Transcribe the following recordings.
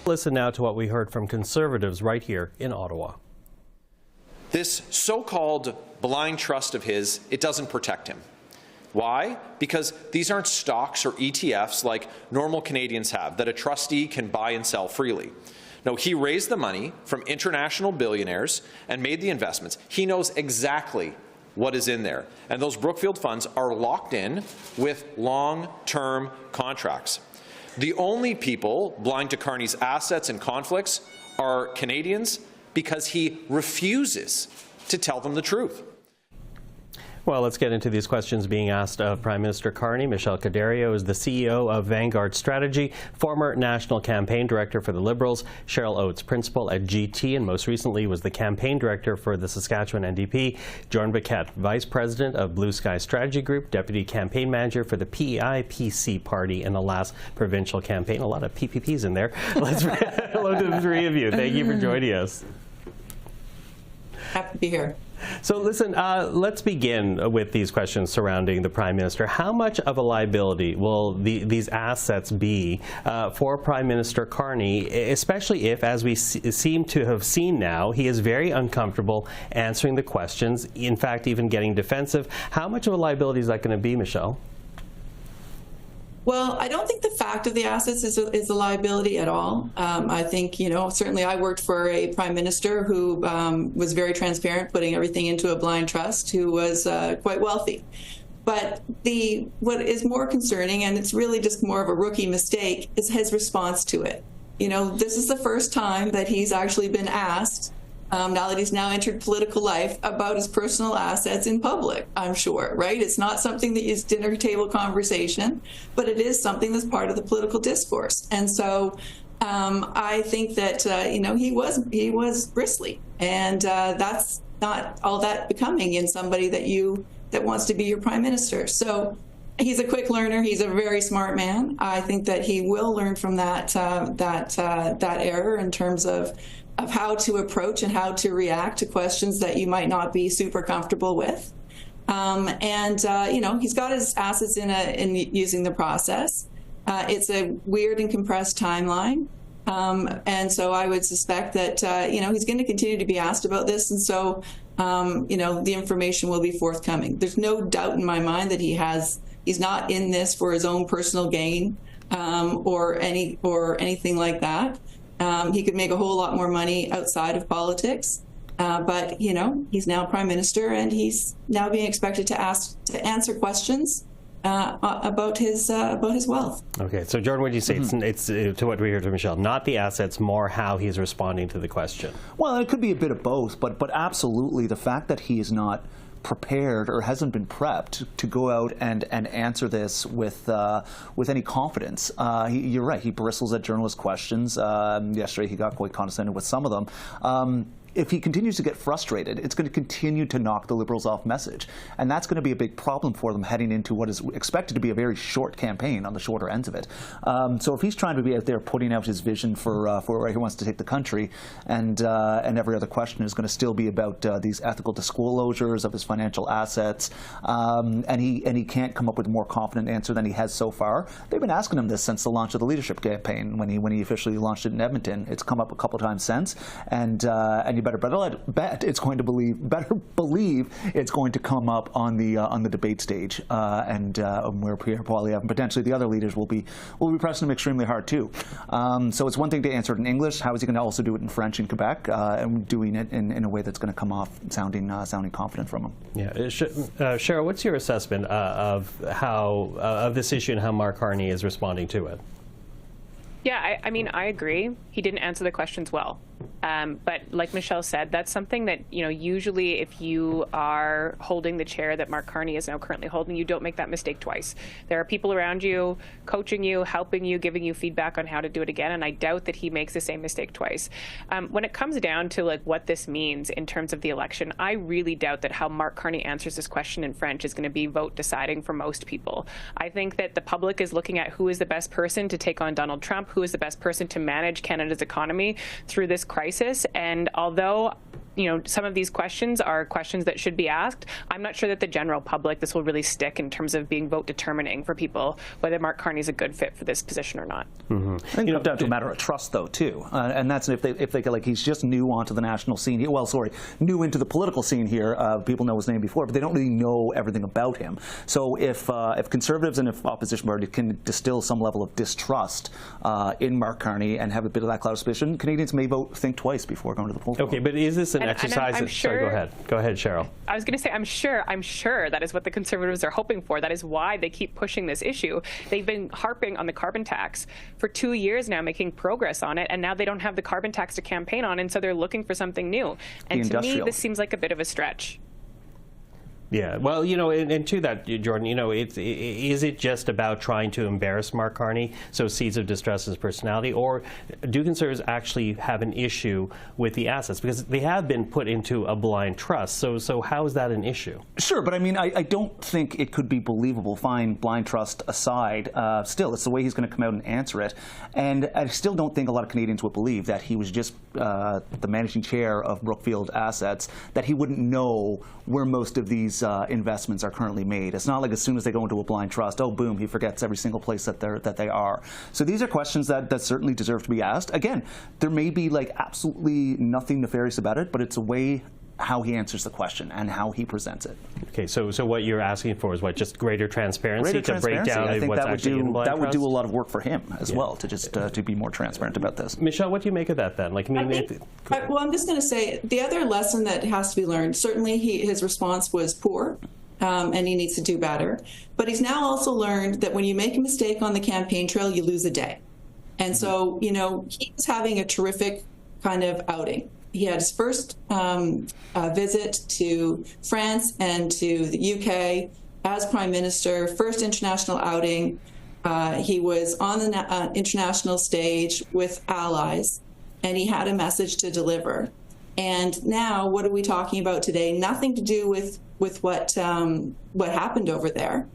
Listen now to what we heard from Conservatives right here in Ottawa. This so-called blind trust of his, it doesn't protect him. Why? Because these aren't stocks or ETFs like normal Canadians have that a trustee can buy and sell freely. No, he raised the money from international billionaires and made the investments. He knows exactly what is in there. And those Brookfield funds are locked in with long-term contracts. The only people blind to Carney's assets and conflicts are Canadians because he refuses to tell them the truth. Well, let's get into these questions being asked of Prime Minister Carney. Michele Cadario is the CEO of Vanguard Strategy, former National Campaign Director for the Liberals, Cheryl Oates, Principal at GT, and most recently was the Campaign Director for the Saskatchewan NDP, Jordan Paquet, Vice President of Blue Sky Strategy Group, Deputy Campaign Manager for the PEI-PC Party in the last provincial campaign. A lot of PPPs in there. Hello to the three of you. Thank you for joining us. Happy to be here. So listen, let's begin with these questions surrounding the Prime Minister. How much of a liability will these assets be for Prime Minister Carney, especially if, as we seem to have seen now, he is very uncomfortable answering the questions, in fact, even getting defensive? How much of a liability is that going to be, Michele? Well, I don't think the fact of the assets is a liability at all. I think, certainly I worked for a prime minister who was very transparent, putting everything into a blind trust, who was quite wealthy. But what is more concerning, and it's really just more of a rookie mistake, is his response to it. This is the first time that he's actually been asked, now that he's now entered political life, about his personal assets in public, I'm sure, right? It's not something that is dinner table conversation, but it is something that's part of the political discourse. And so I think that, he was bristly, and that's not all that becoming in somebody that wants to be your prime minister. So he's a quick learner. He's a very smart man. I think that he will learn from that error in terms of how to approach and how to react to questions that you might not be super comfortable with. He's got his assets in using the process. It's a weird and compressed timeline. And so I would suspect that, he's going to continue to be asked about this. And so, the information will be forthcoming. There's no doubt in my mind that he's not in this for his own personal gain, or anything like that. He could make a whole lot more money outside of politics, but he's now prime minister, and he's now being expected to answer questions about his wealth. Okay, so Jordan, what do you say? It's to what we heard from Michele, not the assets, more how he's responding to the question. Well, it could be a bit of both, but absolutely the fact that he is not prepared or hasn't been prepped to go out and answer this with any confidence. You're right, he bristles at journalist questions. Yesterday he got quite condescending with some of them. If he continues to get frustrated, it's going to continue to knock the Liberals off message. And that's going to be a big problem for them heading into what is expected to be a very short campaign on the shorter ends of it. So if he's trying to be out there putting out his vision for where he wants to take the country, and every other question is going to still be about these ethical disclosures of his financial assets, and he can't come up with a more confident answer than he has so far. They've been asking him this since the launch of the leadership campaign when he officially launched it in Edmonton. It's come up a couple times since, and you better bet it's going to believe it's going to come up on the debate stage, and where Pierre Poilievre and potentially the other leaders will be pressing him extremely hard too. So it's one thing to answer it in English. How is he going to also do it in French in Quebec, and doing it in a way that's going to come off sounding confident from him? Yeah, Cheryl, what's your assessment of this issue and how Mark Carney is responding to it? Yeah, I agree. He didn't answer the questions well. But like Michele said, that's something that, usually if you are holding the chair that Mark Carney is now currently holding, you don't make that mistake twice. There are people around you, coaching you, helping you, giving you feedback on how to do it again, and I doubt that he makes the same mistake twice. When it comes down to what this means in terms of the election, I really doubt that how Mark Carney answers this question in French is going to be vote deciding for most people. I think that the public is looking at who is the best person to take on Donald Trump, who is the best person to manage Canada's economy through this crisis. And although some of these questions are questions that should be asked. I'm not sure that the general public, this will really stick in terms of being vote determining for people whether Mark Carney is a good fit for this position or not. I think it comes down to a matter of trust, though, too, and that's if they like he's just new onto the national scene. Well, sorry, new into the political scene here. People know his name before, but they don't really know everything about him. So if Conservatives and if opposition parties can distill some level of distrust in Mark Carney and have a bit of that cloud of suspicion, Canadians may think twice before going to the polls. Okay, but is this an exercise? I'm sure, sorry, go ahead, Cheryl. I was going to say, I'm sure that is what the Conservatives are hoping for. That is why they keep pushing this issue. They've been harping on the carbon tax for 2 years now, making progress on it, and now they don't have the carbon tax to campaign on, and so they're looking for something new. And to me, this seems like a bit of a stretch. Yeah, well, and to that, Jordan, is it just about trying to embarrass Mark Carney, so seeds of distrust in his personality, or do Conservatives actually have an issue with the assets? Because they have been put into a blind trust, so how is that an issue? Sure, but I mean, I don't think it could be believable, fine, blind trust aside. Still, it's the way he's going to come out and answer it, and I still don't think a lot of Canadians would believe that he was just the managing chair of Brookfield Assets, that he wouldn't know where most of these investments are currently made. It's not like as soon as they go into a blind trust, oh, boom, he forgets every single place that they are. So these are questions that certainly deserve to be asked. Again, there may be like absolutely nothing nefarious about it, but it's a way how he answers the question and how he presents it. Okay, so what you're asking for is what, just greater transparency to break down I think what's that would actually in blind that would trust? do a lot of work for him as well, to just to be more transparent about this. Michelle, what do you make of that then? Well, I'm just going to say the other lesson that has to be learned. Certainly, his response was poor. And he needs to do better. But he's now also learned that when you make a mistake on the campaign trail, you lose a day. And so, he's having a terrific kind of outing. He had his first visit to France and to the UK as Prime Minister, first international outing. He was on the international stage with allies, and he had a message to deliver. And now, what are we talking about today? Nothing to do with what happened over there,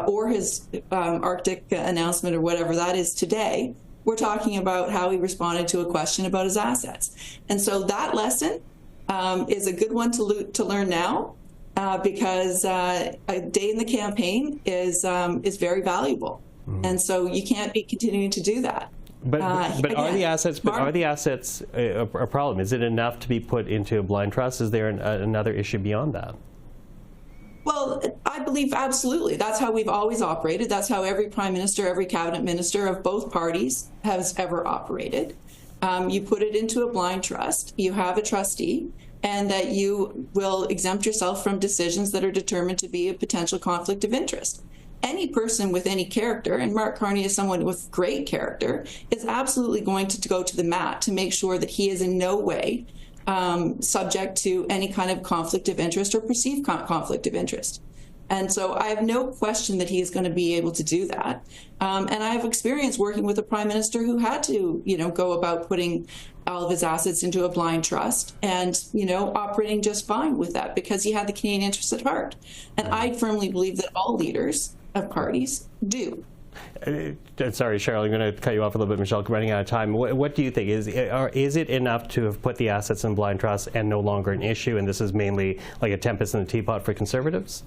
or his Arctic announcement or whatever that is today. We're talking about how he responded to a question about his assets. And so that lesson is a good one to learn now, because a day in the campaign is very valuable. Mm-hmm. And so you can't be continuing to do that. But are the assets a problem? Is it enough to be put into a blind trust? Is there another issue beyond that? Well, I believe absolutely. That's how we've always operated. That's how every prime minister, every cabinet minister of both parties has ever operated. You put it into a blind trust. You have a trustee, and that you will exempt yourself from decisions that are determined to be a potential conflict of interest. Any person with any character, and Mark Carney is someone with great character, is absolutely going to go to the mat to make sure that he is in no way subject to any kind of conflict of interest or perceived conflict of interest. And so I have no question that he is going to be able to do that. And I have experience working with a prime minister who had to, go about putting all of his assets into a blind trust and, operating just fine with that because he had the Canadian interest at heart. And I firmly believe that all leaders of parties do. Sorry, Cheryl, I'm going to cut you off a little bit, Michelle. Running out of time. What do you think? Is it enough to have put the assets in blind trust and no longer an issue, and this is mainly like a tempest in the teapot for Conservatives?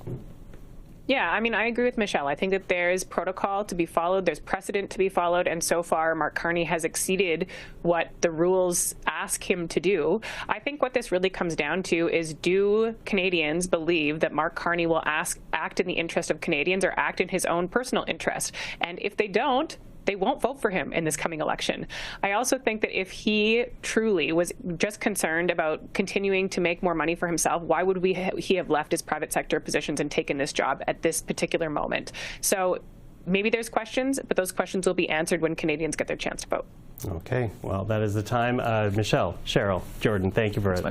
Yeah, I mean, I agree with Michelle. I think that there's protocol to be followed, there's precedent to be followed, and so far Mark Carney has exceeded what the rules ask him to do. I think what this really comes down to is, do Canadians believe that Mark Carney will act in the interest of Canadians or act in his own personal interest? And if they don't, they won't vote for him in this coming election. I also think that if he truly was just concerned about continuing to make more money for himself, why would he have left his private sector positions and taken this job at this particular moment? So maybe there's questions, but those questions will be answered when Canadians get their chance to vote. Okay, well, that is the time. Michelle, Cheryl, Jordan, thank you for it.